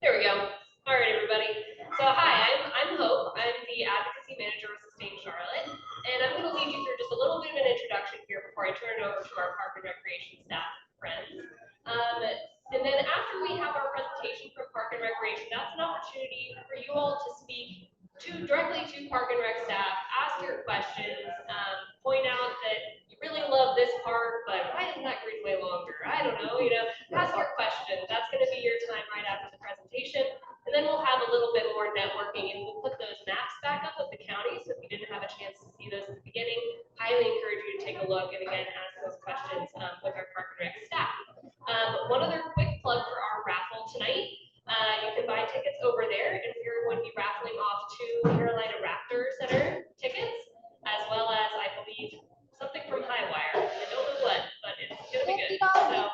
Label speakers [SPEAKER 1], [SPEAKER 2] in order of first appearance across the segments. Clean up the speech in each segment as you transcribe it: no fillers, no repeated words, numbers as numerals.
[SPEAKER 1] There we go. All right, everybody. So hi, I'm Hope. I'm the Advocacy Manager with Sustain Charlotte, and I'm going to lead you through just a little bit of an introduction here before I turn it over to our Park and Recreation staff friends. And then after we have our presentation from Park and Recreation, that's an opportunity for you all to speak directly to Park and Rec staff, ask your questions, point out that you really love this park, but why isn't that greenway longer? I don't know, ask your question. That's going to be your time right after the presentation. And then we'll have a little bit more networking, and we'll put those maps back up of the county. So if you didn't have a chance to see those at the beginning, highly encourage you to take a look and again ask those questions with our Park and Rec staff. One other quick plug for our raffle tonight. You can buy tickets over there, and we're going to be raffling off 2 Carolina Raptor Center tickets, as well as, I believe, something from Highwire. I don't know what, but it's going to be good. So,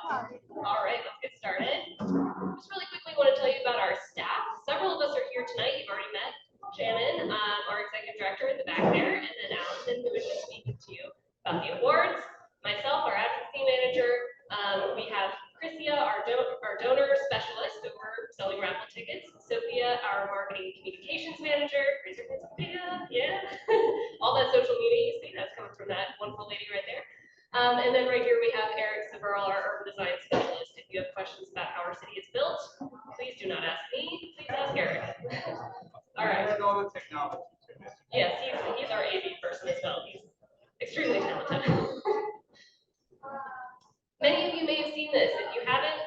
[SPEAKER 1] all right, let's get started. Just really quickly want to tell you about our staff. Several of us are here tonight. You've already met Shannon, our executive director in the back there, and then Allison, who is just speaking to you about the awards. Myself, our advocacy manager. We have Chrissia, our donor specialist over selling raffle tickets. Sophia, our marketing communications manager. Sophia, yeah. All that social media you see, that's coming from that wonderful lady right there. And then right here we have Eric Severl, our urban design specialist. If you have questions about how our city is built, please do not ask me, please ask Eric. All right.
[SPEAKER 2] And all the technology.
[SPEAKER 1] Yes, he's our AV person as well. He's extremely talented. Many of you may have seen this. If you haven't,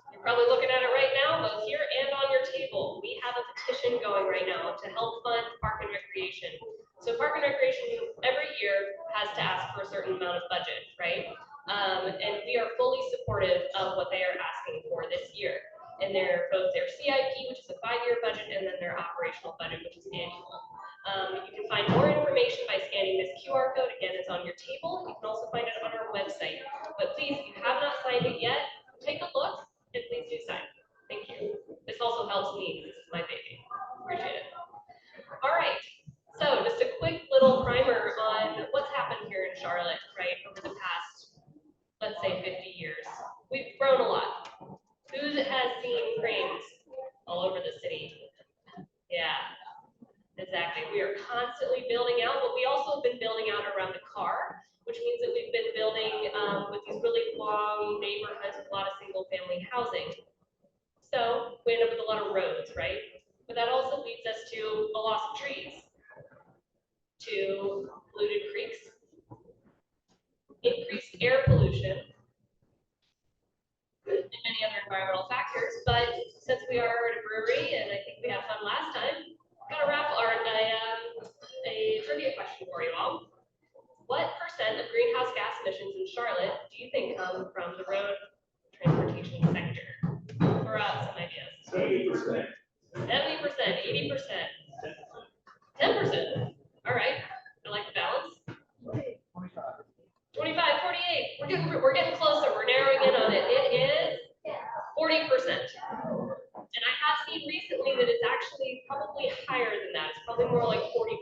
[SPEAKER 1] you're probably looking at it right now, both here and on your table. We have a petition going right now to help fund Park and Recreation. So Park and Recreation every year has to ask for a certain amount of budget, right? And we are fully supportive of what they are asking for this year. And they're both their CIP, which is a 5-year budget, and then their operational budget, which is annual. You can find more information by scanning this QR code. Again, it's on your table. You can also find it on our website. But please, if you have not signed it yet, take a look and please do sign. Thank you. This also helps me. This is my baby. Appreciate it. All right. So just a quick little primer on what's happened here in Charlotte, right, over the past, let's say, 50 years. We've grown a lot. Who has seen cranes all over the city? Yeah. Exactly. We are constantly building out, but we also have been building out around the car, which means that we've been building with these really long neighborhoods with a lot of single-family housing. So we end up with a lot of roads, right? But that also leads us to a loss of trees, to polluted creeks, increased air pollution, and many other environmental factors. But since we are at a brewery, and I think we had fun last time, got a raffle or a trivia question for you all. What % of greenhouse gas emissions in Charlotte do you think come from the road transportation sector? Throw out some ideas.
[SPEAKER 2] 70%.
[SPEAKER 1] 70%, 80%, 10%. All right, I like the balance.
[SPEAKER 2] 25.
[SPEAKER 1] 25, 48. We're getting closer. We're narrowing in on it. It is 40%. And I have seen recently that it's actually probably higher than that. It's probably more like 44%.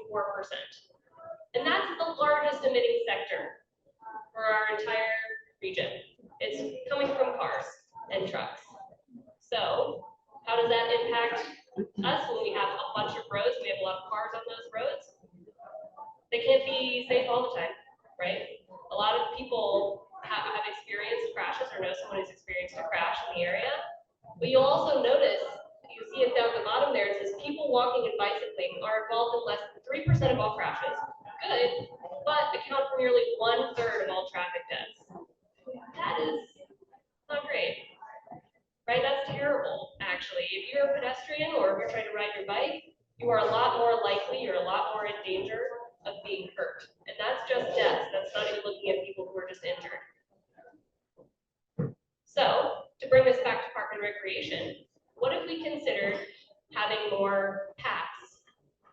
[SPEAKER 1] And that's the largest emitting sector for our entire region. It's coming from cars and trucks. So how does that impact us when we have a bunch of roads and we have a lot of cars on those roads? They can't be safe all the time, right? A lot of people have experienced crashes or know someone who's experienced a crash in the area. But you'll also notice, you see it down the bottom there, it says people walking and bicycling are involved in less than 3% of all crashes. Good, but account for nearly 1/3 of all traffic deaths. That is not great, right? That's terrible, actually. If you're a pedestrian or if you're trying to ride your bike, you are a lot more likely, you're a lot more in danger of being hurt. And that's just deaths. That's not even looking at people who are just injured. So, to bring this back to Park and Recreation, what if we considered having more paths,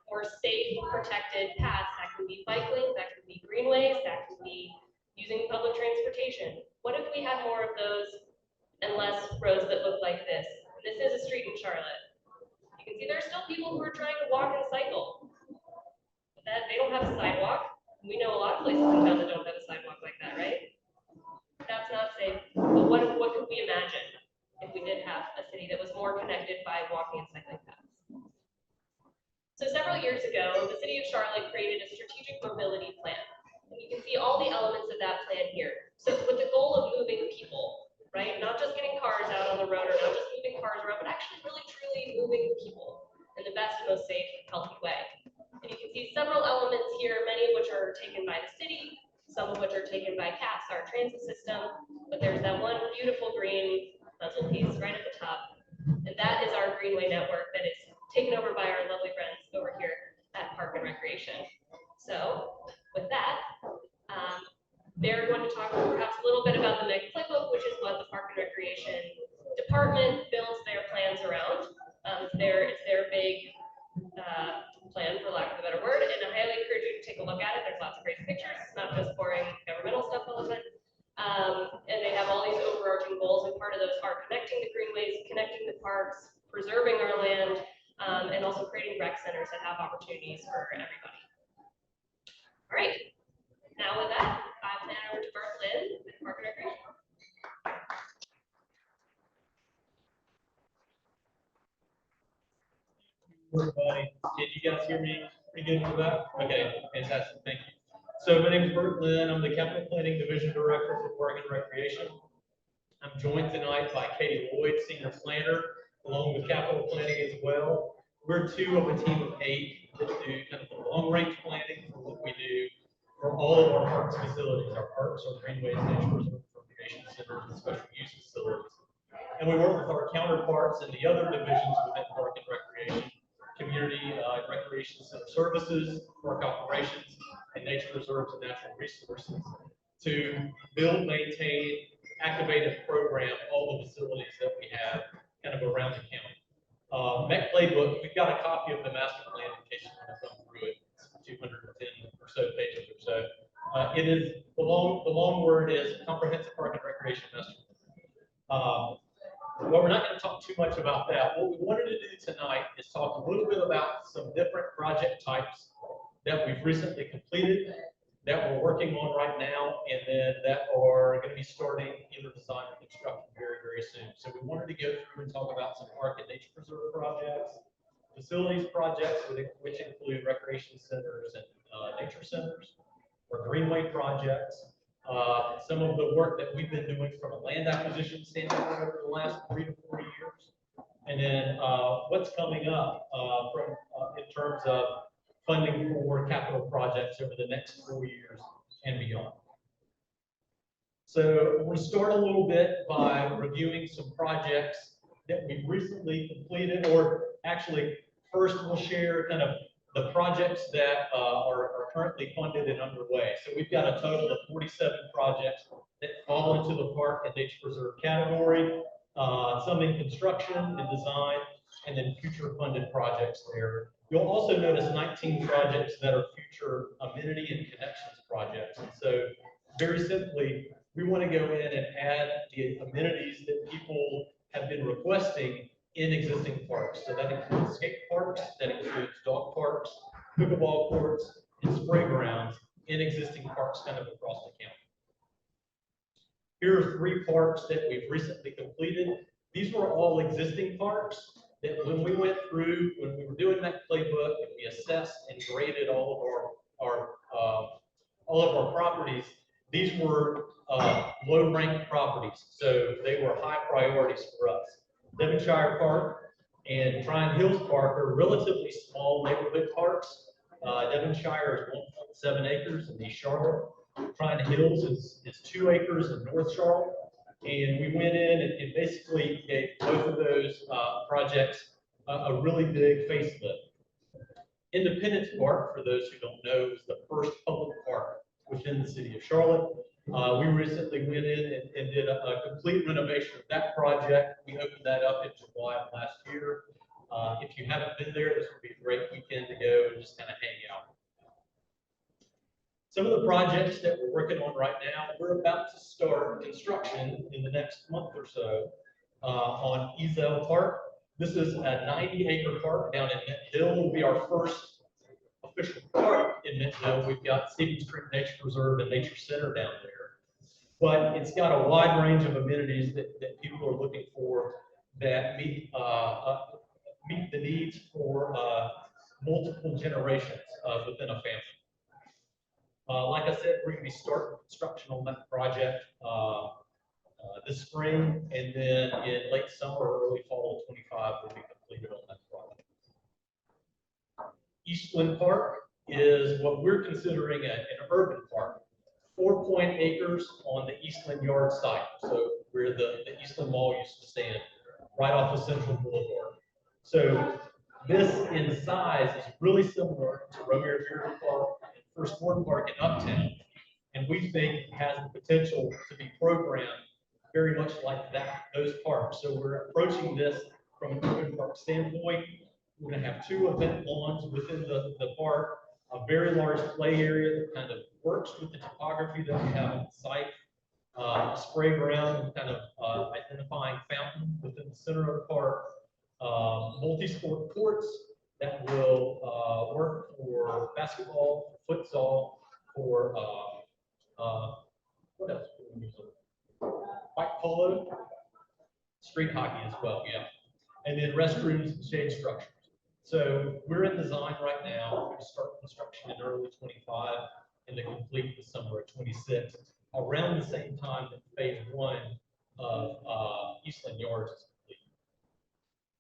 [SPEAKER 1] or safe, protected paths? That can be bike lanes, that can be greenways, that can be using public transportation. What if we had more of those and less roads that look like this? This is a street in Charlotte. You can see there's still people who are trying to walk and cycle. But they don't have a sidewalk. We know a lot of places in town that don't have a sidewalk like that, right? That's not safe. But what could we imagine? if we did have a city that was more connected by walking and cycling paths. So several years ago, the city of Charlotte created a strategic mobility plan. And you can see all the elements of that plan here. So with the goal of moving people, right? Not just getting cars out on the road or not just moving cars around, but actually really truly moving people in the best, most safe, and healthy way. And you can see several elements here, many of which are taken by the city, some of which are taken by CATS, our transit system, but there's that one beautiful green puzzle piece right at the top. And that is our Greenway network that is taken over by our lovely friends over here at Park and Recreation. So with that, they're going to talk perhaps a little bit about the MEG playbook, which is what the Park and Recreation department builds their plans around. It's their big plan, for lack of a better word, and I highly encourage you to take a look at it. There's lots of great pictures. It's not just boring governmental stuff all the time. And they have all these overarching goals, and part of those are connecting the greenways, connecting the parks, preserving our land, and also creating rec centers that have opportunities for everybody. All right, now with that, I plan over to Bert Lynn with Park and Recreation.
[SPEAKER 3] Everybody, can you guys hear me pretty good for that? Okay, fantastic, thank you. So my name is Bert Lynn. I'm the Capital Planning Division Director for Park and Recreation. I'm joined tonight by Katie Lloyd, Senior Planner, along with Capital Planning as well. We're two of a team of 8 that do kind of the long-range planning for what we do for all of our parks facilities, our parks, our greenways, nature reserves, recreation centers, and special use facilities. And we work with our counterparts in the other divisions within Park and Recreation, community recreation center services, park operations, and nature reserves and natural resources to build, maintain, activate, and program all the facilities that we have kind of around the county. MEC playbook, we've got a copy of the master plan in case you want to come through it. It's 210 or so pages or so. It is, the long word is Comprehensive Park and Recreation Master Plan. Well, we're not going to talk too much about that. What we wanted to do tonight is talk a little bit about some different project types that we've recently completed, that we're working on right now, and then that are going to be starting either design or construction very, very soon. So we wanted to go through and talk about some park and nature preserve projects, facilities projects, which include recreation centers and nature centers, or greenway projects. Some of the work that we've been doing from a land acquisition standpoint over the last 3 to 4 years, and then what's coming up in terms of funding for capital projects over the next 4 years and beyond. So we're going to start a little bit by reviewing some projects that we've recently completed, or actually first we'll share kind of the projects that are currently funded and underway. So we've got a total of 47 projects that fall into the park and nature preserve category, some in construction and design, and then future funded projects there. You'll also notice 19 projects that are future amenity and connections projects. And so very simply, we want to go in and add the amenities that people have been requesting in existing parks. So that includes skate parks, that includes dog parks, pickleball courts, and spray grounds in existing parks kind of across the county. Here are 3 parks that we've recently completed. These were all existing parks that when we went through, when we were doing that playbook, and we assessed and graded all of our properties, these were low-ranked properties, so they were high priorities for us. Devonshire Park and Trine Hills Park are relatively small neighborhood parks. Devonshire is 1.7 acres in East Charlotte. Trine Hills is 2 acres in North Charlotte. And we went in and basically gave both of those projects a really big facelift. Independence Park, for those who don't know, is the first public park within the city of Charlotte. We recently went in and did a complete renovation of that project. We opened that up in July of last year. If you haven't been there, this would be a great weekend to go and just kind of hang out. Some of the projects that we're working on right now, we're about to start construction in the next month or so on Ezel Park. This is a 90-acre park down in Mint Hill. It will be our first official park in Mint Hill. We've got Stevens Creek Nature Preserve and Nature Center down there. but it's got a wide range of amenities that people are looking for that meet the needs for multiple generations within a family. Like I said, we're going to be starting construction on that project this spring, and then in late summer or early fall of 25, we'll be completed on that project. Eastland Park is what we're considering an urban park. 4 acres on the Eastland Yard site, so where the Eastland Mall used to stand, right off of Central Boulevard. So this in size is really similar to Romeo Beard Park and First Ward Park in Uptown, and we think it has the potential to be programmed very much like those parks. So we're approaching this from an urban park standpoint. We're going to have 2 event lawns within the park, a very large play area that kind of works with the topography that we have on the site, a spray ground, kind of identifying fountain within the center of the park, multi-sport courts that will work for basketball, futsal, for what else? White polo, street hockey as well, yeah. And then restrooms and shade structures. So we're in design right now. We're going to start construction in early 25 and then complete the summer of 26, around the same time that phase 1 of Eastland Yards is complete.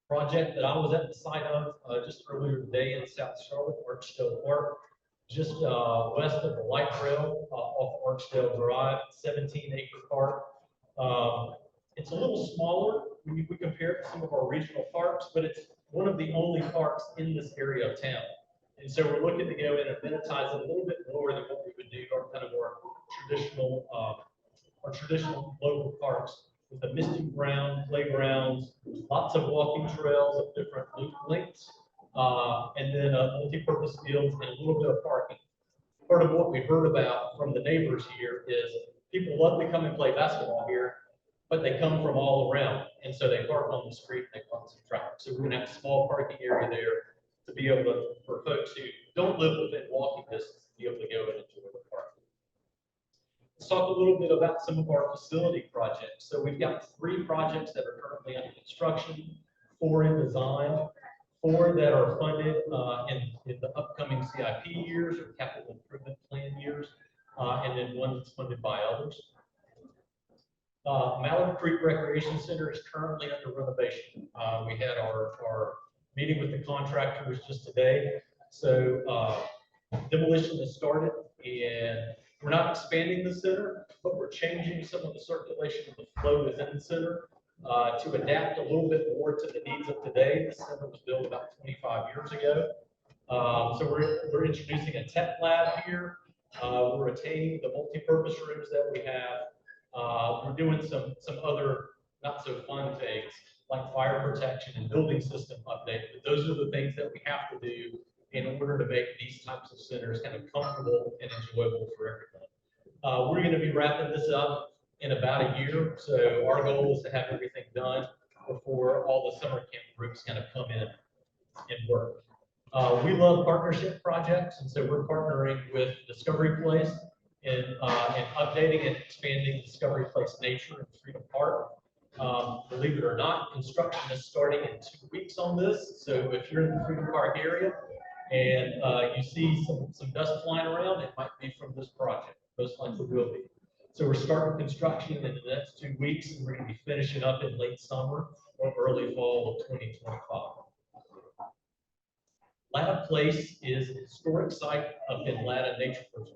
[SPEAKER 3] Project that I was at the site of just earlier today in South Charlotte, Archdale Park, just west of the light rail off Archdale Drive, 17-acre park. It's a little smaller when we compare it to some of our regional parks, but it's one of the only parks in this area of town. And so we're looking to go in and amenize it a little bit more than what we would do our kind of our traditional local parks, with a misting ground, playgrounds, lots of walking trails of different lengths, and then multi-purpose fields and a little bit of parking. Part of what we heard about from the neighbors here is people love to come and play basketball here, but they come from all around, and so they park on the street and they park some traffic. So we're going to have a small parking area there to be able to, for folks who don't live within walking distance, to be able to go and enjoy the park. Let's talk a little bit about some of our facility projects. So we've got 3 projects that are currently under construction, 4 in design, 4 that are funded in the upcoming CIP years or capital improvement plan years, and then 1 that's funded by others. Mallard Creek Recreation Center is currently under renovation. We had our meeting with the contractors just today. So demolition has started, and we're not expanding the center, but we're changing some of the circulation of the flow within the center to adapt a little bit more to the needs of today. The center was built about 25 years ago. So we're introducing a tech lab here. We're retaining the multi-purpose rooms that we have. We're doing some other not so fun things like fire protection and building system update, but those are the things that we have to do in order to make these types of centers kind of comfortable and enjoyable for everyone. We're going to be wrapping this up in about a year, so our goal is to have everything done before all the summer camp groups kind of come in and work. We love partnership projects, and so we're partnering with Discovery Place in updating and expanding Discovery Place Nature and Freedom Park. Believe it or not, construction is starting in 2 weeks on this. So if you're in the Freedom Park area and you see some dust flying around, it might be from this project. Most likely will be. So we're starting construction in the next 2 weeks, and we're going to be finishing up in late summer or early fall of 2025. Latta Place is a historic site up in Latta Nature Preserve.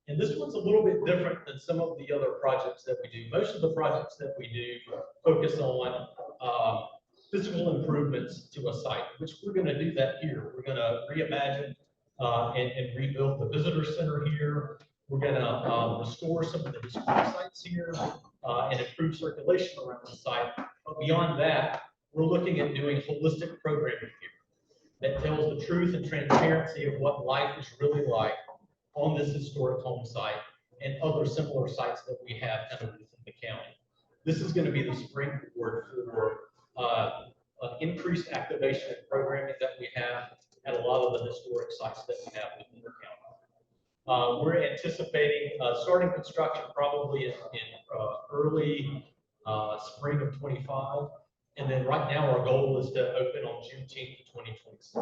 [SPEAKER 3] And this one's a little bit different than some of the other projects that we do. Most of the projects that we do focus on physical improvements to a site, which we're going to do that here. We're going to reimagine and rebuild the visitor center here. We're going to restore some of the historic sites here and improve circulation around the site. But beyond that, we're looking at doing holistic programming here that tells the truth and transparency of what life is really like on this historic home site and other similar sites that we have kind of within the county. This is going to be the springboard for increased activation and programming that we have at a lot of the historic sites that we have within the county. We're anticipating starting construction probably in early spring of 25. And then right now, our goal is to open on Juneteenth of 2026.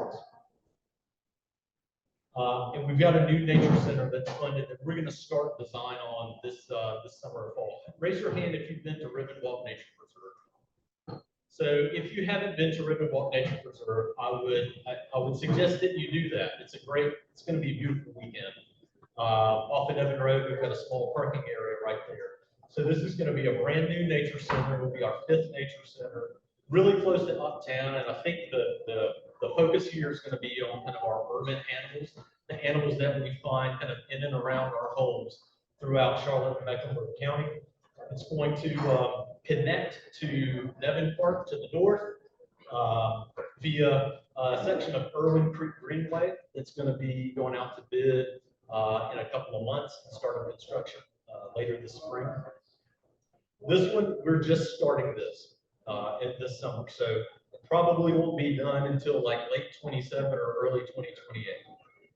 [SPEAKER 3] And we've got a new nature center that's funded that we're going to start design on this summer or fall. Raise your hand if you've been to Ribbon Nature Preserve. So if you haven't been to Ribbon Nature Preserve, I would suggest that you do that. It's going to be a beautiful weekend. Off of Devon Road, we've got a small parking area right there. So this is going to be a brand new nature center. It'll be our 5th nature center, really close to uptown. And I think the focus here is going to be on kind of our urban animals, the animals that we find kind of in and around our homes throughout Charlotte and Mecklenburg County. It's going to connect to Devon Park to the north via a section of Irwin Creek Greenway that's going to be going out to bid in a couple of months and starting construction later this spring. This one, we're just starting this this summer, so it probably won't be done until like late 27 or early 2028.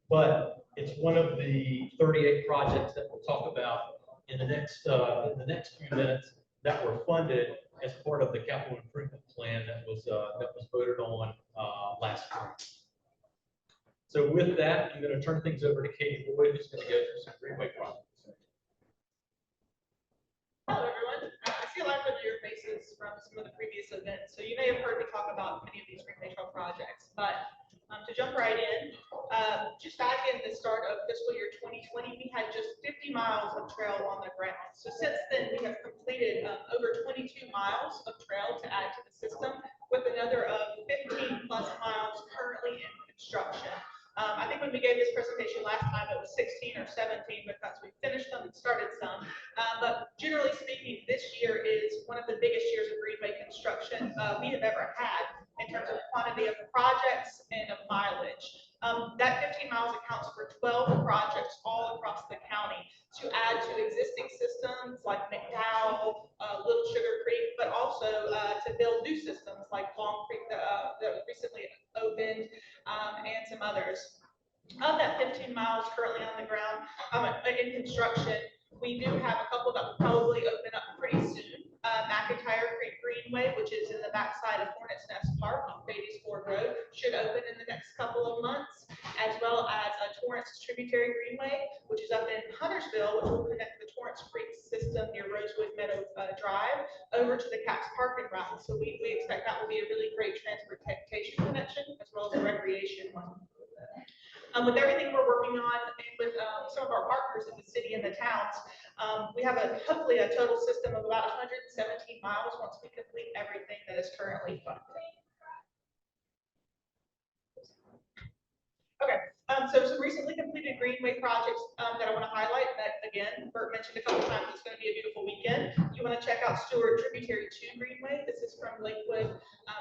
[SPEAKER 3] But it's one of the 38 projects that we'll talk about in the next few minutes that were funded as part of the capital improvement plan that was voted on last spring. So with that, I'm going to turn things over to Katie Boyd, who's going to go through some Greenway projects.
[SPEAKER 4] Hello, everyone. I see a lot of familiar faces from some of the previous events, so you may have heard me talk about many of these Greenway Trail projects. But to jump right in, just back in the start of fiscal year 2020, we had just 50 miles of trail on the ground. So since then, we have completed over 22 miles of trail to add to the system, with another 15 plus miles currently in construction. I think when we gave this presentation last time, it was 16 or 17 because we finished them and started some. But generally speaking, this year is one of the biggest years of Greenway construction we have ever had in terms of quantity of projects and of mileage. That 15 miles accounts for 12 projects all across the county to add to existing systems like McDowell, Little Sugar Creek, but also to build new systems like Long Creek that recently opened, and some others. Of that 15 miles currently on the ground in construction, we do have a couple that will probably open up pretty soon. McIntyre Creek Greenway, which is in the backside of Hornets Nest Park on Beatty's Ford Road, should open in the next couple of months, as well as Torrance Tributary Greenway, which is up in Huntersville, which will connect the Torrance Creek system near Rosewood Meadow Drive over to the Caps Park and Ride. So we expect that will be a really great transportation connection as well as a recreation one. With everything we're working on and with some of our partners in the city and the towns, we have hopefully a total system of about 117 miles once we complete everything that is currently funded. Okay, so some recently completed Greenway projects that I want to highlight that, again, Bert mentioned a couple times, it's going to be a beautiful weekend. You want to check out Stewart Tributary 2 Greenway. This is from Lakewood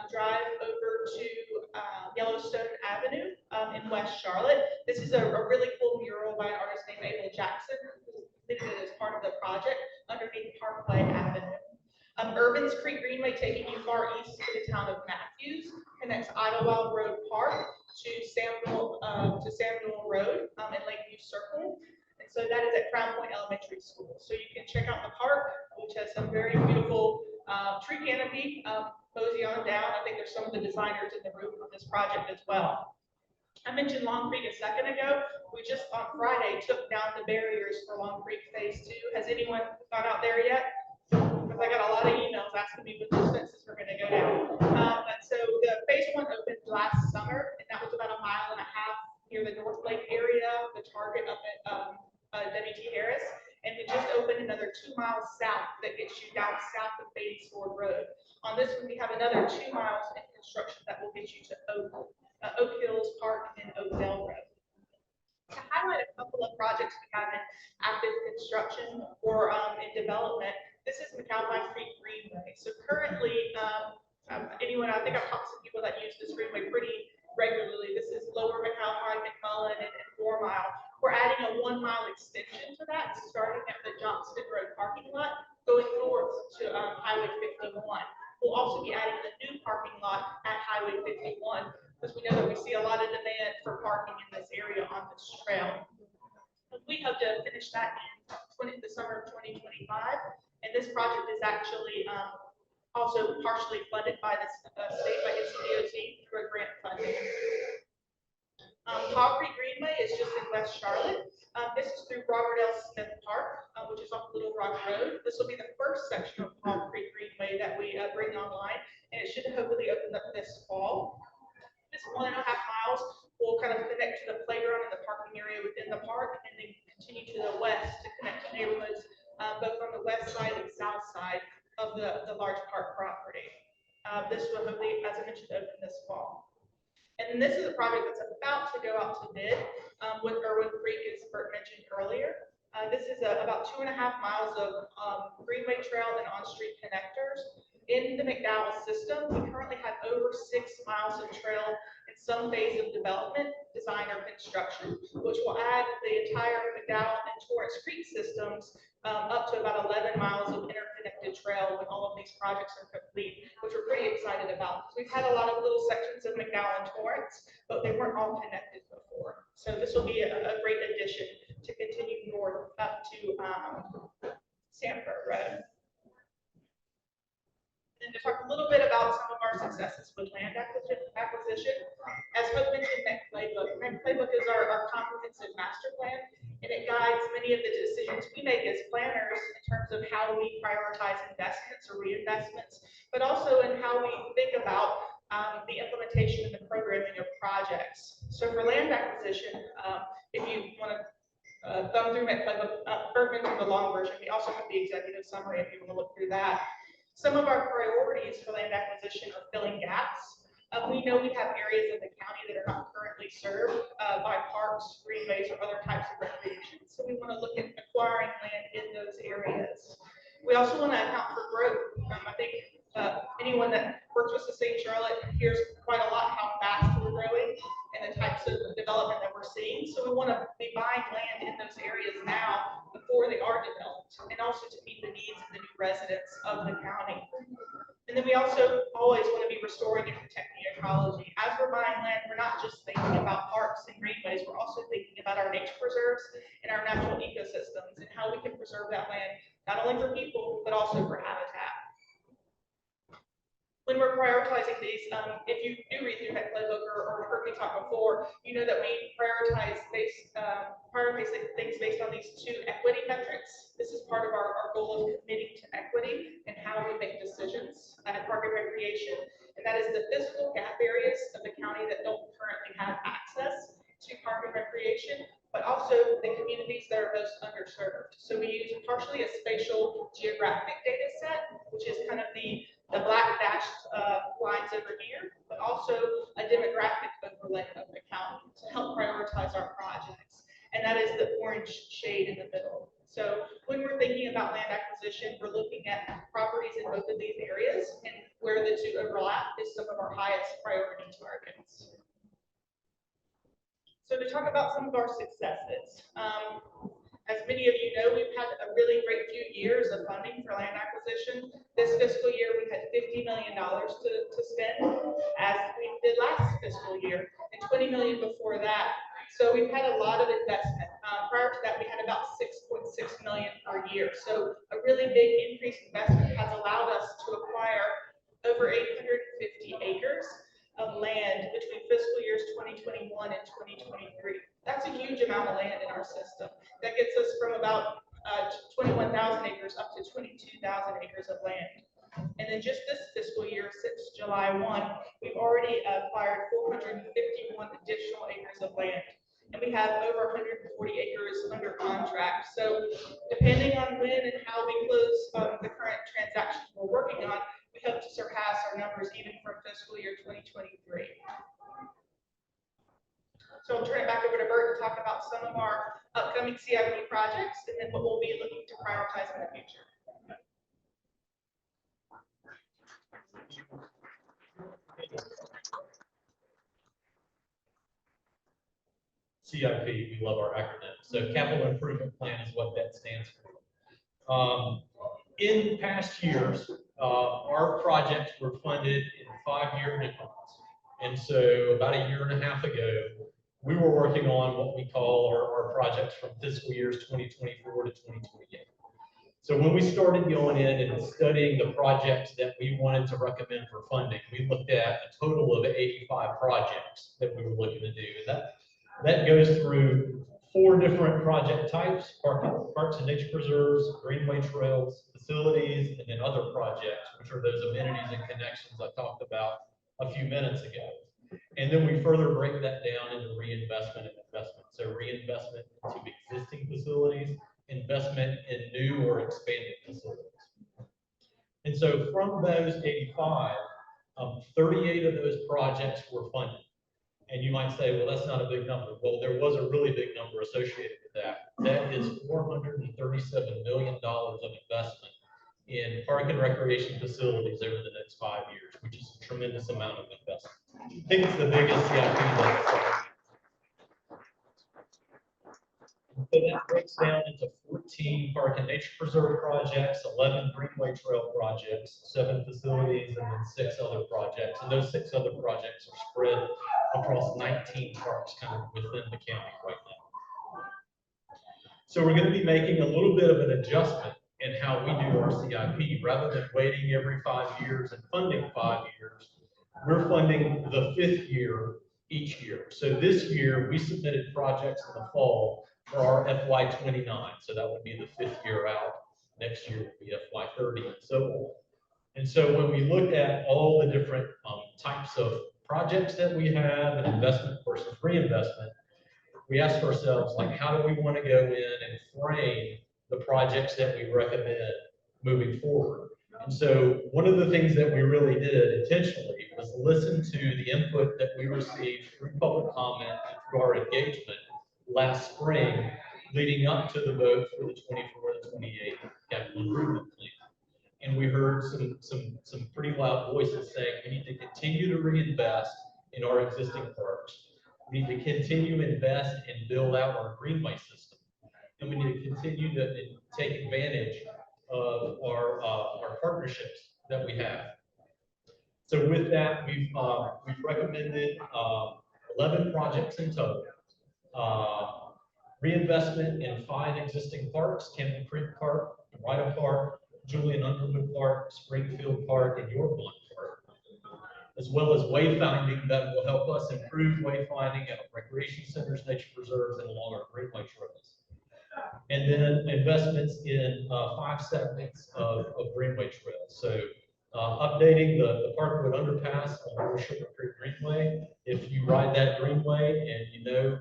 [SPEAKER 4] Drive over to Yellowstone Avenue in West Charlotte. This is a really cool mural by an artist named Abel Jackson, who completed it as part of the project underneath Parkway Avenue. Urban's Creek Greenway, taking you far east to the town of Matthews, connects Idlewild Road Park to Samuel Road in Lakeview Circle. And so that is at Crown Point Elementary School. So you can check out the park, which has some very beautiful tree canopy. Mosey on down. I think there's some of the designers in the room of this project as well. I mentioned Long Creek a second ago. We just on Friday took down the barriers for Long Creek Phase 2. Has anyone gone out there yet? Because I got a lot of emails asking me when those fences were going to go down. And so the Phase 1 opened last summer, and that was about 1.5 miles near the North Lake area, the Target up at W.T. Harris. And we just opened another 2 miles south that gets you down south of Beatty's Ford Road. On this one, we have another 2 miles in construction that will get you to Oak Hills Park and Oakdale Road. To highlight a couple of projects we have in active construction or in development, this is McAlpine Creek Greenway. So currently, I think I've talked to people that use this greenway pretty regularly. This is Lower McAlpine, McMullen, and 4 Mile. We're adding a 1 mile extension to that, starting at the Johnston Road parking lot, going north to Highway 51. We'll also be adding a new parking lot at Highway 51 because we know that we see a lot of demand for parking in this area on this trail. we hope to finish that in the summer of 2025. And this project is actually also partially funded by the state, by NCDOT through a grant funding. Concrete Greenway is just in West Charlotte. This is through Robert L. Smith Park, which is off Little Rock Road. This will be the first section of Concrete Greenway that we bring online, and it should hopefully open up this fall. This 1.5 miles will kind of connect to the playground and the parking area within the park, and then continue to the west to connect to neighborhoods, both on the west side and south side of the large park property. This will hopefully, as I mentioned, open this fall. And then this is a project that's about to go out to bid with Irwin Creek, as Bert mentioned earlier. This is about 2.5 miles of greenway trail and on-street connectors. In the McDowell system, we currently have over 6 miles of trail in some phase of development, design, or construction, which will add the entire McDowell and Torrance Creek systems up to about 11 miles of interconnected trail when all of these projects are complete, which we're pretty excited about. We've had a lot of little sections of McDowell and Torrance, but they weren't all connected before. So this will be a great addition to continue north up to Sanford Road. And to talk a little bit about some of our successes with land acquisition. As Hope mentioned, Met Playbook. Met Playbook is our comprehensive master plan, and it guides many of the decisions we make as planners in terms of how we prioritize investments or reinvestments, but also in how we think about the implementation and the programming of projects. So for land acquisition, if you want to thumb through Met Playbook, Bert mentioned the long version. We also have the executive summary if you want to look through that. Some of our priorities for land acquisition are filling gaps. We know we have areas of the county that are not currently served by parks, greenways, or other types of recreation. So we want to look at acquiring land in those areas. We also want to account for growth. I think anyone that works with St. Charlotte hears quite a lot how fast we're growing and the types of development that we're seeing. So we want to be buying land in those areas now before they are developed, and also to meet the needs of the new residents of the county. And then we also always want to be restoring and protecting ecology. As we're buying land, we're not just thinking about parks and greenways, we're also thinking about our nature preserves and our natural ecosystems and how we can preserve that land, not only for people, but also for habitat. When we're prioritizing these, if you do read through Met Playbook or heard me talk before, you know that we prioritize things based on these 2 equity metrics. This is part of our goal of committing to equity and how we make decisions at Park and Recreation. And that is the physical gap areas of the county that don't currently have access to Park and Recreation, but also the communities that are most underserved. So we use partially a spatial geographic data set, which is kind of the black dashed lines over here, but also a demographic overlay of the county to help prioritize our projects. And that is the orange shade in the middle. So when we're thinking about land acquisition, we're looking at properties in both of these areas, and where the 2 overlap is some of our highest priority targets. So to talk about some of our successes, as many of you know, we've had a really great few years of funding for land acquisition. This fiscal year, we had $50 million to spend, as we did last fiscal year, and $20 million before that. So we've had a lot of investment. Prior to that, we had about $6.6 million per year. So a really big increased investment has allowed us to acquire over 850 acres of land between fiscal years 2021 and 2023. That's a huge amount of land in our system. That gets us from about 21,000 acres up to 22,000 acres of land. And then just this fiscal year, since July 1, we've already acquired 451 additional acres of land. And we have over 140 acres under contract. So depending on when and how we close the current transactions we're working on, we hope to surpass our numbers even from fiscal year 2023. So I'll turn it back over to Bert to talk about some of our upcoming CIP projects and then what we'll be looking to prioritize in the future.
[SPEAKER 3] CIP, we love our acronym. So Capital Improvement Plan is what that stands for. In past years, our projects were funded in 5-year increments. And so about a year and a half ago, we were working on what we call our projects from fiscal years 2024 to 2028. So when we started going in and studying the projects that we wanted to recommend for funding, we looked at a total of 85 projects that we were looking to do. And that goes through 4 different project types: parks and nature preserves, greenway trails, facilities, and then other projects, which are those amenities and connections I talked about a few minutes ago. And then we further break that down into reinvestment and investment. So reinvestment into existing facilities, investment in new or expanded facilities. And so from those 85, 38 of those projects were funded. And you might say, well, that's not a big number. Well, there was a really big number associated with that. That is $437 million of investment in park and recreation facilities over the next 5 years, which is a tremendous amount of investment. I think it's the biggest CIP that. So that breaks down into 14 park and nature preserve projects, 11 greenway trail projects, 7 facilities, and then 6 other projects. And those 6 other projects are spread across 19 parks kind of within the county right now. So we're going to be making a little bit of an adjustment in how we do our CIP. Rather than waiting every 5 years and funding 5 years, we're funding the 5th year each year. So this year we submitted projects in the fall for our FY29. So that would be the 5th year out. Next year will be FY30 and so on. And so when we look at all the different types of projects that we have, and investment versus reinvestment, we ask ourselves, like, how do we want to go in and frame the projects that we recommend moving forward? And so one of the things that we really did intentionally was listen to the input that we received through public comment and through our engagement last spring, leading up to the vote for the 24 to 28 capital improvement plan. And we heard some pretty loud voices saying we need to continue to reinvest in our existing parks. We need to continue to invest and build out our greenway system. And we need to continue to take advantage of our partnerships that we have. So with that, we've recommended 11 projects in total. Reinvestment in 5 existing parks: Campbell Creek Park, Rida Park, Julian Underwood Park, Springfield Park, and York Blunt Park, as well as wayfinding that will help us improve wayfinding at recreation centers, nature preserves, and along our greenway trails. And then investments in 5 segments of greenway trails. So updating the Parkwood Underpass on Sugar Creek Greenway. If you ride that greenway and you know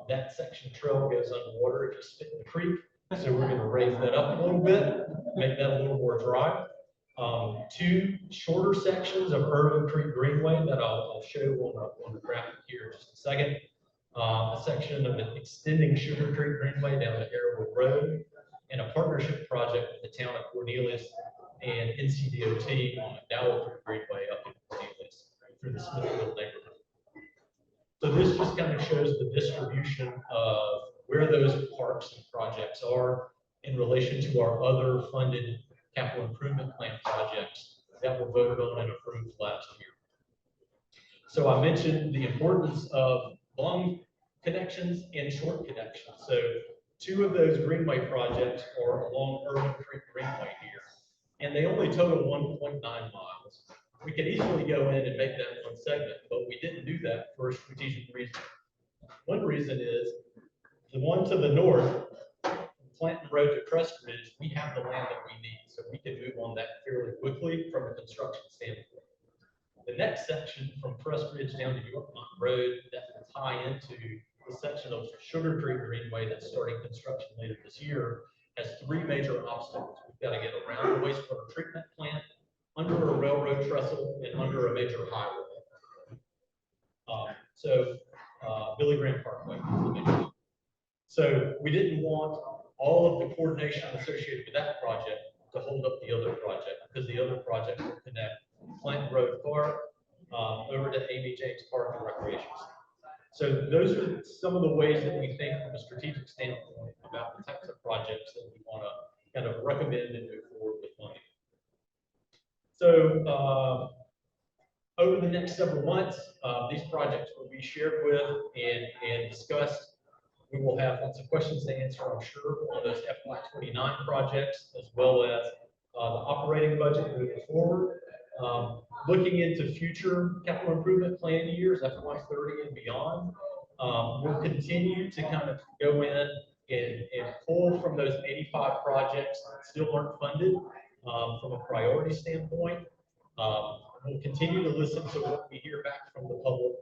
[SPEAKER 3] that section trail goes underwater, it just spit in the creek. So we're going to raise that up a little bit, make that a little more dry. 2 shorter sections of Irvin Creek Greenway that I'll show on the graphic here in just a second. A section of extending Sugar Creek Greenway down to Arrowwood Road, and a partnership project with the town of Cornelius and NCDOT on Dowell Creek Greenway up in Cornelius through the Smithfield neighborhood. So this just kind of shows the distribution of where those parks and projects are in relation to our other funded capital improvement plan projects that were voted on and approved last year. So I mentioned the importance of long connections and short connections. So 2 of those greenway projects are along Irvin Creek Greenway here, and they only total 1.9 miles. We could easily go in and make that one segment, but we didn't do that for a strategic reason. One reason is the one to the north, Clanton Road to Crest Ridge, we have the land that we need, so we can move on that fairly quickly from a construction standpoint. The next section from Crest Ridge down to Yorkmont Road that will tie into the section of Sugar Creek Greenway that's starting construction later this year has 3 major obstacles. We've got to get around the wastewater treatment plant, under a railroad trestle, and under a major highway. Billy Graham Parkway is the major one. So we didn't want all of the coordination associated with that project to hold up the other project, because the other project will connect Clanton Road Park over to Amy James Park and Recreation Center. So those are some of the ways that we think from a strategic standpoint about the types of projects that we want to kind of recommend and move forward with money. So Over the next several months, these projects will be shared with and discussed. We will have lots of questions to answer, I'm sure, on those FY29 projects, as well as the operating budget moving forward. Looking into future capital improvement plan years, FY30 and beyond, we'll continue to kind of go in and pull from those 85 projects that still aren't funded from a priority standpoint. We'll continue to listen to what we hear back from the public.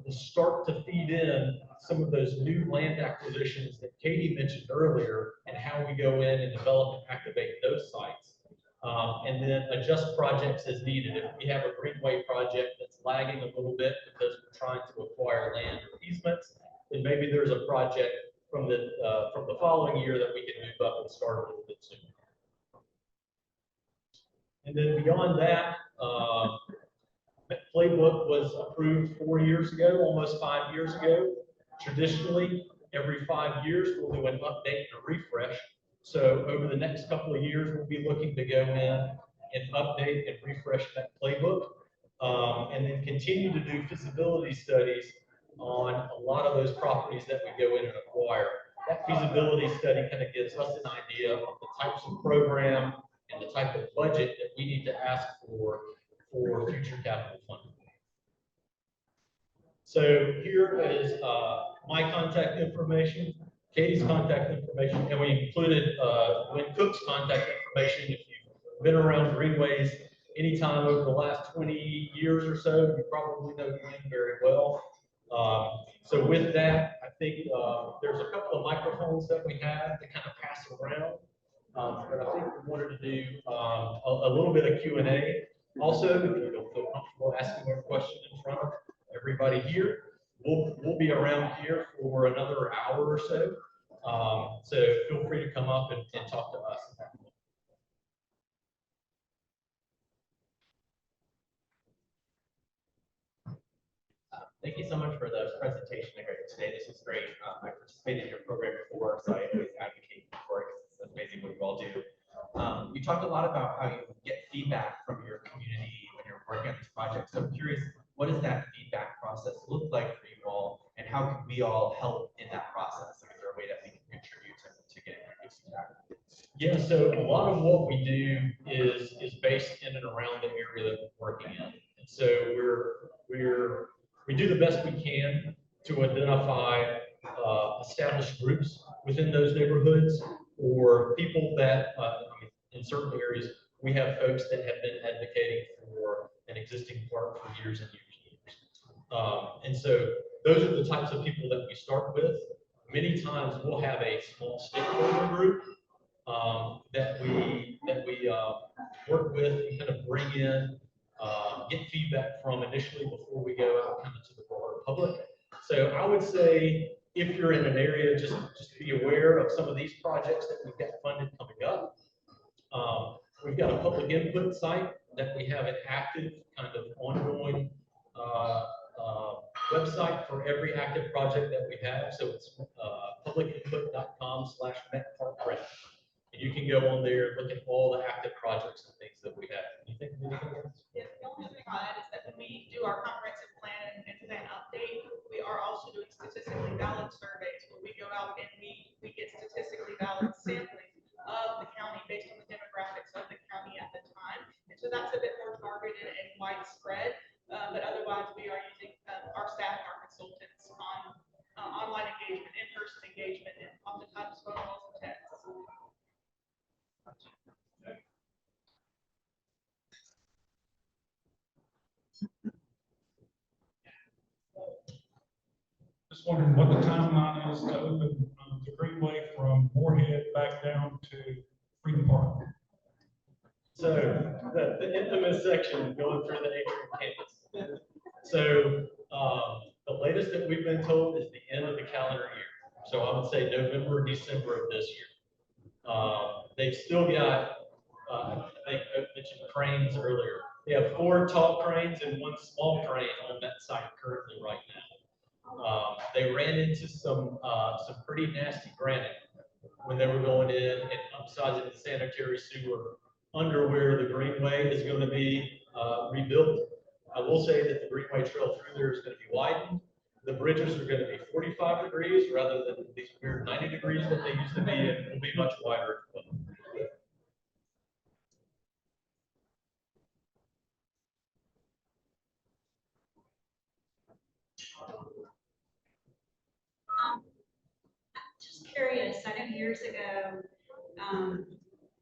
[SPEAKER 3] We'll start to feed in some of those new land acquisitions that Katie mentioned earlier and how we go in and develop and activate those sites. And then adjust projects as needed. If we have a greenway project that's lagging a little bit because we're trying to acquire land or easements, then maybe there's a project from the following year that we can move up and start a little bit sooner. And then beyond that, the playbook was approved 4 years ago, almost 5 years ago. Traditionally, every 5 years, we'll do an update and a refresh. So over the next couple of years, we'll be looking to go in and update and refresh that playbook, and then continue to do feasibility studies on a lot of those properties that we go in and acquire. That feasibility study kind of gives us an idea of the types of program and the type of budget that we need to ask for future capital funding. So here is my contact information, Katie's contact information, and we included Gwen Cook's contact information. If you've been around greenways anytime over the last 20 years or so, you probably know Gwen very well. So with that, I think there's a couple of microphones that we have to kind of pass around. But I think we wanted to do a little bit of Q&A. Also, if you don't feel comfortable asking a question in front of everybody here, we'll be around here for another hour or so. So feel free to come up and talk to us.
[SPEAKER 5] Thank you so much for the presentation today. This was great. I participated in your program before, so I always advocate for it because it's amazing what you all do. You talked a lot about how you get feedback from your community when you're working on these projects. So I'm curious, what does that feedback process look like for you all, and how can we all help in that process? Like, is there a way that we can contribute to getting good feedback?
[SPEAKER 3] Yeah, so a lot of what we do is based in and around the area that we're working in. And so we do the best we can to identify established groups within those neighborhoods, or people that, in certain areas, we have folks that have been advocating for an existing park for years and years and years. And so those are the types of people that we start with. Many times we'll have a small stakeholder group that we work with and kind of bring in, get feedback from initially before we go out kind of to the broader public. So I would say, if you're in an area, just be aware of some of these projects that we've got funded coming up. We've got a public input site that we have an active kind of ongoing website for every active project that we have. So it's publicinput.com/metparkrec. And you can go on there and look at all the active projects and things that we have. Do you think of anything else?
[SPEAKER 4] Yes, the only thing I'll add is that when we do our comprehensive plan and plan update, we are also doing statistically valid surveys where we go out and we get statistically valid sampling of the county based on the demographics of the county at the time. And so that's a bit more targeted and widespread, but otherwise we are using our staff and our consultants on online engagement, in-person engagement, and oftentimes phone calls and texts.
[SPEAKER 2] Just wondering what the timeline is to open the Greenway from Moorhead back down to Freedom Park.
[SPEAKER 3] So the infamous section going through the atrium campus. So the latest that we've been told is the end of the calendar year. So I would say November, December of this year. They've still got, I think I mentioned cranes earlier. They have 4 tall cranes and 1 small crane on that site currently right now. They ran into some pretty nasty granite when they were going in and upsizing the sanitary sewer under where the greenway is going to be. rebuilt. I will say that the Greenway Trail through there is going to be widened. The bridges are going to be 45 degrees rather than these weird 90 degrees that they used to be, and will be much wider as well.
[SPEAKER 6] Just curious, I know years ago,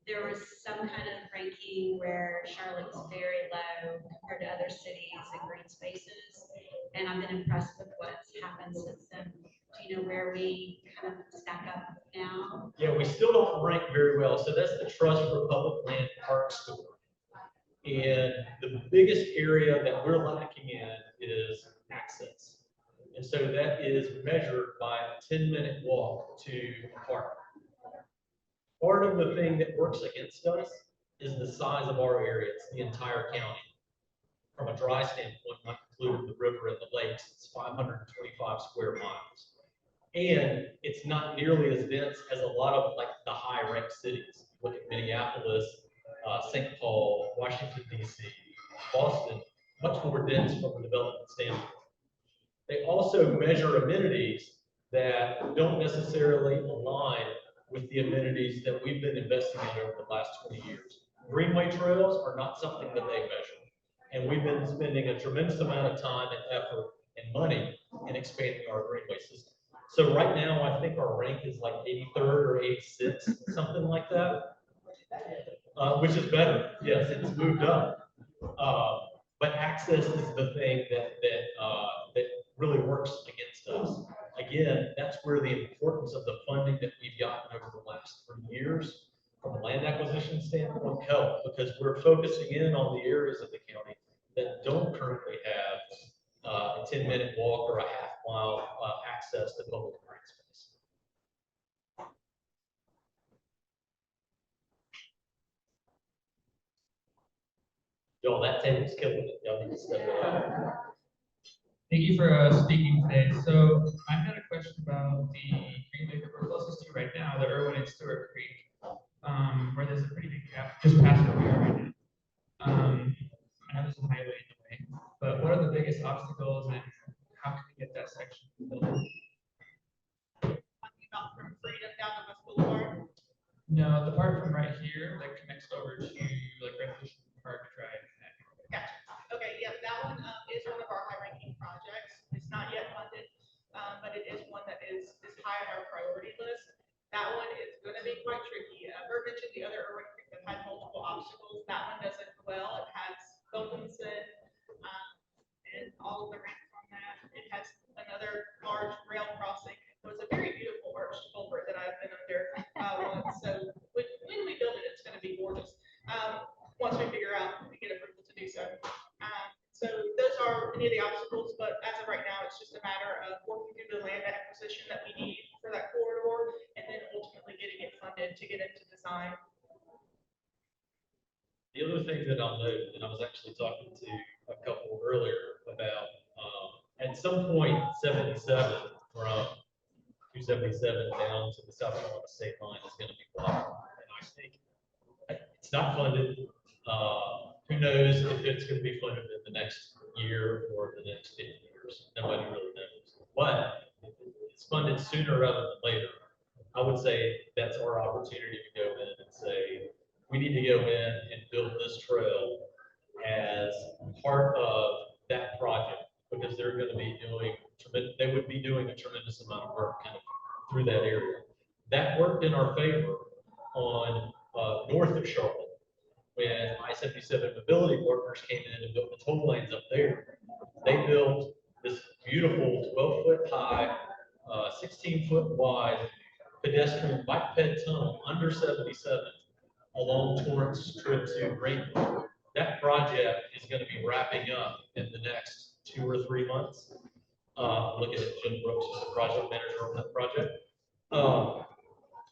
[SPEAKER 6] there was some kind of ranking where Charlotte was very low compared to other cities and green spaces. And I've been impressed with what's happened since then. Do you know where we kind of stack up now?
[SPEAKER 3] Yeah, we still don't rank very well. So that's the Trust for Public Land Park Score. And the biggest area that we're lacking in is access. And so that is measured by a 10-minute walk to a park. Part of the thing that works against us is the size of our area. It's the entire county. From a dry standpoint, not including the river and the lakes, it's 525 square miles. And it's not nearly as dense as a lot of like the high-ranked cities. Look at Minneapolis, St. Paul, Washington, D.C., Boston, much more dense from a development standpoint. They also measure amenities that don't necessarily align with the amenities that we've been investing in over the last 20 years. Greenway trails are not something that they measure. And we've been spending a tremendous amount of time and effort and money in expanding our greenway system. So right now, I think our rank is like 83rd or 86th, something like that, which is better. Yes, it's moved up. But access is the thing that really works against us. Again, that's where the importance of the funding that we've gotten over the last 3 years from a land acquisition standpoint help, because we're focusing in on the areas of the county that don't currently have a 10-minute walk or a half-mile access to public green space. Y'all, that table's killing it. Y'all need to step it up.
[SPEAKER 7] Thank you for speaking today. So I had a question about the greenway that we're closest to right now, the Irwin and Stewart Creek, where there's a pretty big gap just past where we are right now. I know there's a highway in the way, but what are the biggest obstacles and how can we get that section built?
[SPEAKER 4] Talking about from Freedom down to West Boulevard.
[SPEAKER 7] No, the part from right here that connects over to like Revolution Park Drive.
[SPEAKER 4] Gotcha. Okay, yeah, that one is one of our high-ranking projects. It's not yet funded, but it is one that is high on our priority list. That one is going to be quite tricky. Bert mentioned the other Irwin Creek that had multiple obstacles. That one doesn't well. It has Wilkinson and all of the ramps on that. It has another large rail crossing. So it's a very beautiful arched culvert that I've been under once. So when we build it, it's going to be gorgeous. Once we figure out we get approval to do so. So those are any of the obstacles, but as of right now, it's just a matter of working through the land acquisition that we need for that corridor, and then ultimately getting it funded to get into design.
[SPEAKER 3] The other thing that I'll note, and I was actually talking to a couple earlier about, at some point, 77 from 277 down to the South Carolina state line is going to be blocked. And I think it's not funded. Who knows if it's going to be funded in the next year or the next 50 years? Nobody really knows. But if it's funded sooner rather than later, I would say that's our opportunity to go in and say, we need to go in and build this trail as part of that project, because they're going to be doing, they would be doing a tremendous amount of work kind of through that area. That worked in our favor on north of Charlotte, when I-77 Mobility Partners came in and built the toll lanes up there. They built this beautiful 12-foot high, 16-foot wide pedestrian bike ped tunnel under 77 along Torrance Trip to Greenville. That project is going to be wrapping up in the next 2 or 3 months. Looking at Jim Brooks as the project manager on that project.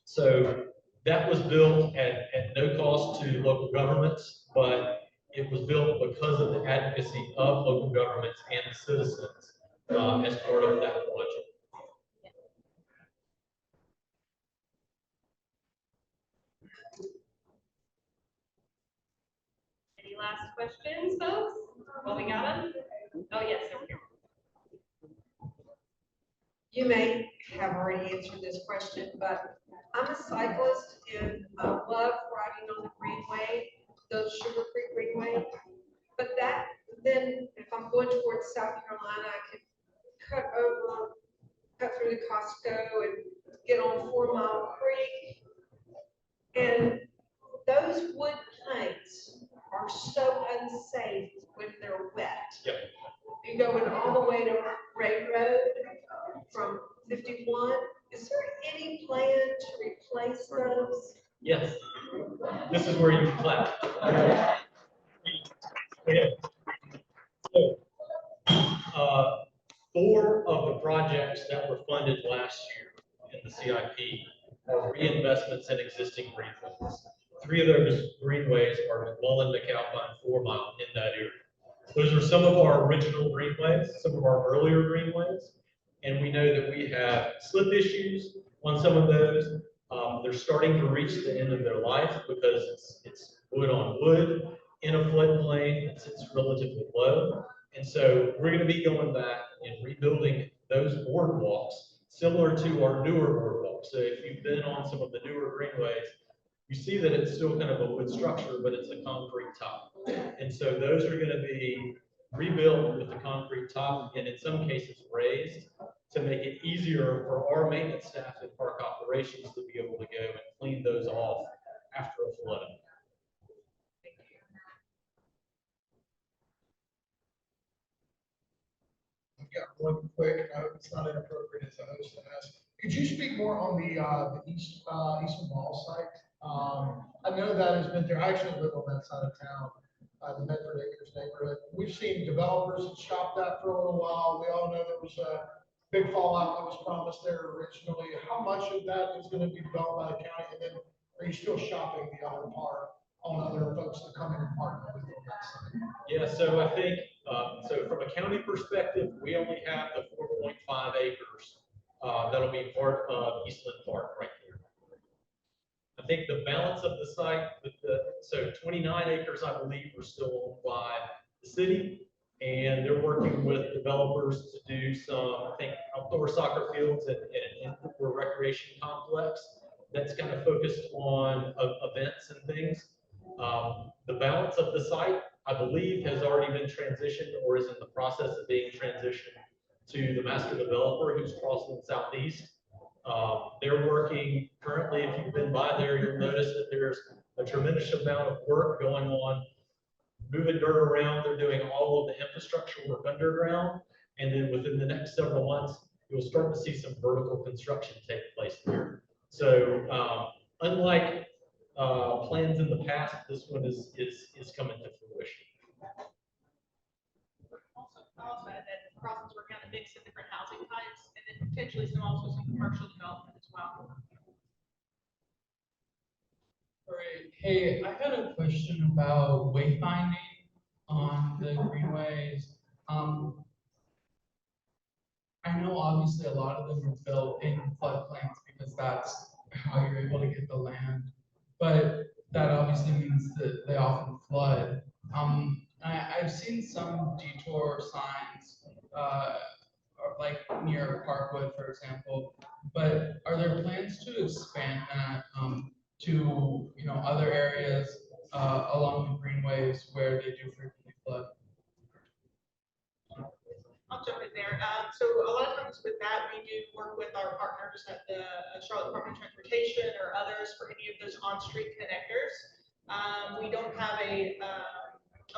[SPEAKER 3] So that was built at no cost to local governments, but it was built because of the advocacy of local governments and the citizens as part of that project.
[SPEAKER 1] Any last Questions, folks? Well, we got them? Oh, yes, over here.
[SPEAKER 8] You may have already answered this question, but I'm a cyclist and I love riding on the Greenway, the Sugar Creek Greenway. But then if I'm going towards South Carolina, I can cut through the Costco and get on 4 Mile Creek. And those wood planks are so unsafe when they're wet.
[SPEAKER 3] Yep.
[SPEAKER 8] You going all the way to Ray Road from 51. Is there any plan to replace those?
[SPEAKER 3] Yes. This is where you clap. Okay. So, 4 of the projects that were funded last year in the CIP are reinvestments in existing greenways. 3 of those greenways are McMullen, McAlpine, and 4 Mile in that area. Those are some of our original greenways, some of our earlier greenways. And we know that we have slip issues on some of those. They're starting to reach the end of their life because it's wood on wood in a floodplain. It's relatively low. And so we're going to be going back and rebuilding those boardwalks similar to our newer boardwalks. So if you've been on some of the newer greenways, you see that it's still kind of a wood structure, but it's a concrete top. And so those are going to be rebuilt with the concrete top and in some cases raised to make it easier for our maintenance staff and park operations to be able to go and clean those off after a flood.
[SPEAKER 9] I've got one quick, it's not inappropriate as a host to ask. Could you speak more on the Eastern Mall site? I know that has been there. I actually live on that side of town, the Medford Acres neighborhood. We've seen developers that shopped that for a little while. We all know there was a big fallout that was promised there originally. How much of that is going to be developed by the county? And then are you still shopping the other part on other folks that come in and partner with you on that side?
[SPEAKER 3] Yeah, so I think, so from a county perspective, we only have the 4.5 acres that'll be part of Eastland Park right here. I think the balance of the site, so 29 acres, I believe, are still owned by the city. And they're working with developers to do some, I think, outdoor soccer fields and an indoor recreation complex that's kind of focused on events and things. The balance of the site, I believe, has already been transitioned or is in the process of being transitioned to the master developer who's Crossland Southeast. They're working currently, if you've been by there, you'll notice that there's a tremendous amount of work going on, moving dirt around. They're doing all of the infrastructure work underground. And then within the next several months, you'll start to see some vertical construction take place there. So unlike plans in the past, this one is coming to fruition.
[SPEAKER 4] I'll also add that Crossland's working on a mix of different housing types and then potentially some commercial development as well.
[SPEAKER 7] All right. Hey, I got a question about wayfinding on the greenways. I know obviously a lot of them are built in floodplains because that's how you're able to get the land, but that obviously means that they often flood. I've seen some detour signs, like near Parkwood, for example, but are there plans to expand that to other areas along the greenways where they do frequently flood?
[SPEAKER 4] I'll jump in there. So a lot of times with that, we do work with our partners at the Charlotte Department of Transportation or others for any of those on-street connectors. We don't have a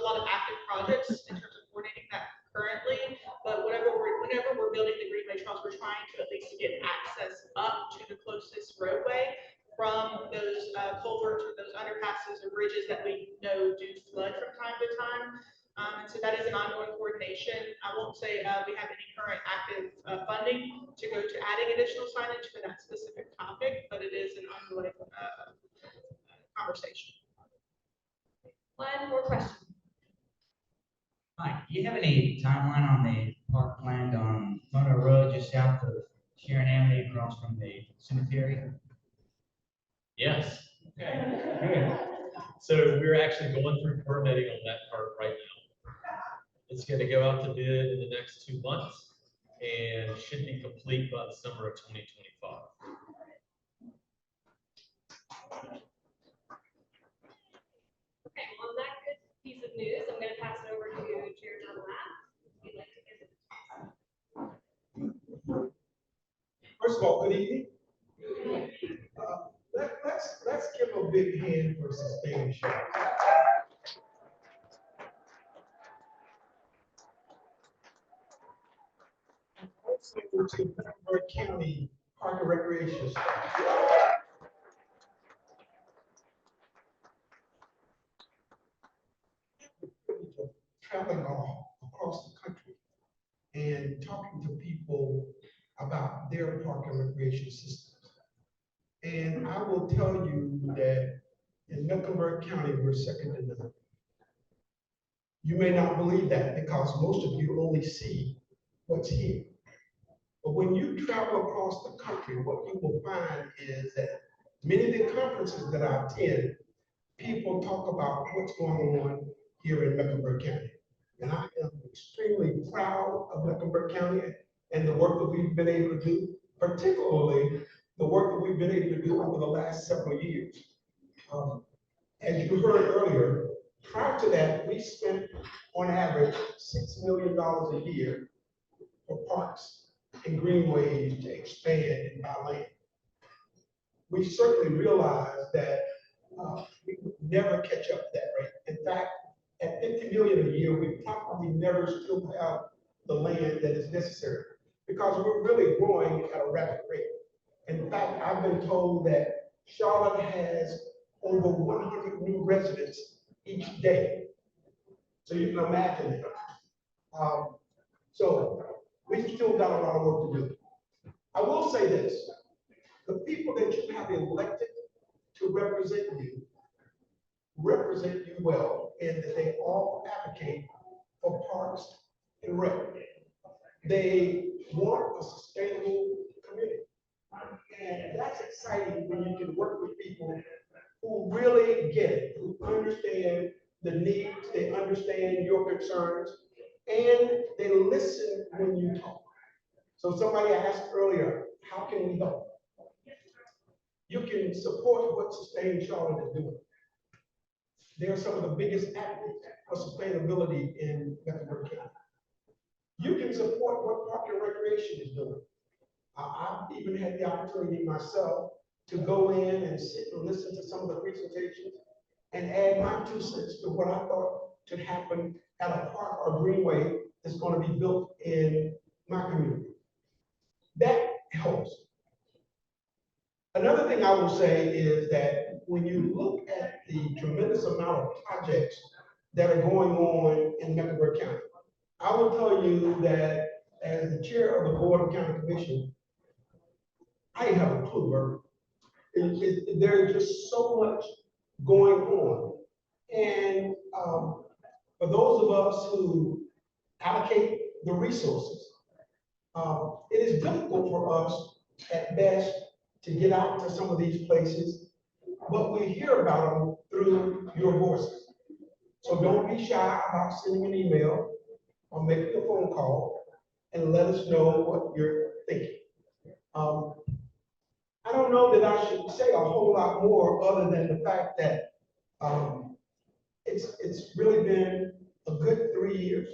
[SPEAKER 4] lot of active projects in terms of coordinating that currently, but whenever we're building the Greenway Trails, we're trying to at least get access up to the closest roadway from those culverts or those underpasses or bridges that we know do flood from time to time. And so that is an ongoing coordination. I won't say we have any current active funding to go to adding additional signage for that specific topic, but it is an ongoing conversation.
[SPEAKER 1] One more question.
[SPEAKER 10] Hi, do you have any timeline on the park planned on Mono Road just south of Sharon Avenue across from the cemetery?
[SPEAKER 3] Yes. Okay. So we're actually going through permitting on that part right now. It's gonna go out to bid in the next 2 months and should be complete by the summer of 2025.
[SPEAKER 1] Okay, well, on that good piece of news, I'm gonna pass it over to Chair John Lapp. If you'd like to give it.
[SPEAKER 11] First of all, good evening. Let's give a big hand for sustaining Charlotte. Also to Mecklenburg County Park and Recreation staff. Traveling all across the country and talking to people about their park and recreation systems. And I will tell you that in Mecklenburg County, we're second to none. You may not believe that because most of you only see what's here. But when you travel across the country, what you will find is that many of the conferences that I attend, people talk about what's going on here in Mecklenburg County. And I am extremely proud of Mecklenburg County and the work that we've been able to do, particularly the work that we've been able to do over the last several years. As you heard earlier, prior to that, we spent on average $6 million a year for parks and greenways to expand and buy land. We certainly realized that we would never catch up to that rate. In fact, at $50 million a year, we probably never still have the land that is necessary because we're really growing at a rapid rate. In fact, I've been told that Charlotte has over 100 new residents each day. So you can imagine it. So we've still got a lot of work to do. I will say this, the people that you have elected to represent you well, and that they all advocate for parks and rec. They want a sustainable community. And that's exciting when you can work with people who really get it, who understand the needs, they understand your concerns, and they listen when you talk. So somebody asked earlier, how can we help? You can support what Sustain Charlotte is doing. They're some of the biggest advocates for sustainability in Mecklenburg County. You can support what Park and Recreation is doing. I've even had the opportunity myself to go in and sit and listen to some of the presentations and add my 2 cents to what I thought should happen at a park or greenway that's going to be built in my community. That helps. Another thing I will say is that when you look at the tremendous amount of projects that are going on in Mecklenburg County, I will tell you that as the chair of the Board of County Commission, I have a clue, Bert. There's just so much going on. And for those of us who allocate the resources, it is difficult for us at best to get out to some of these places, but we hear about them through your voices. So don't be shy about sending an email or making a phone call and let us know what you're thinking. I don't know that I should say a whole lot more other than the fact that it's really been a good 3 years.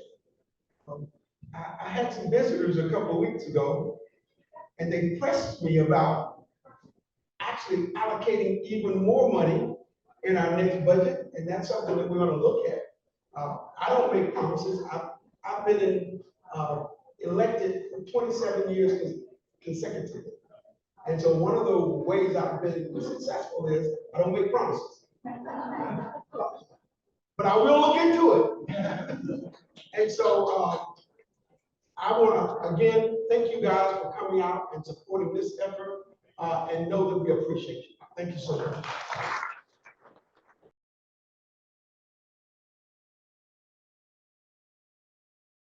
[SPEAKER 11] I had some visitors a couple of weeks ago, and they pressed me about actually allocating even more money in our next budget, and that's something that we're going to look at. I don't make promises. I've been elected for 27 years consecutively. And so one of the ways I've been successful is I don't make promises. But I will look into it. And so I want to, again, thank you guys for coming out and supporting this effort and know that we appreciate you. Thank you so much.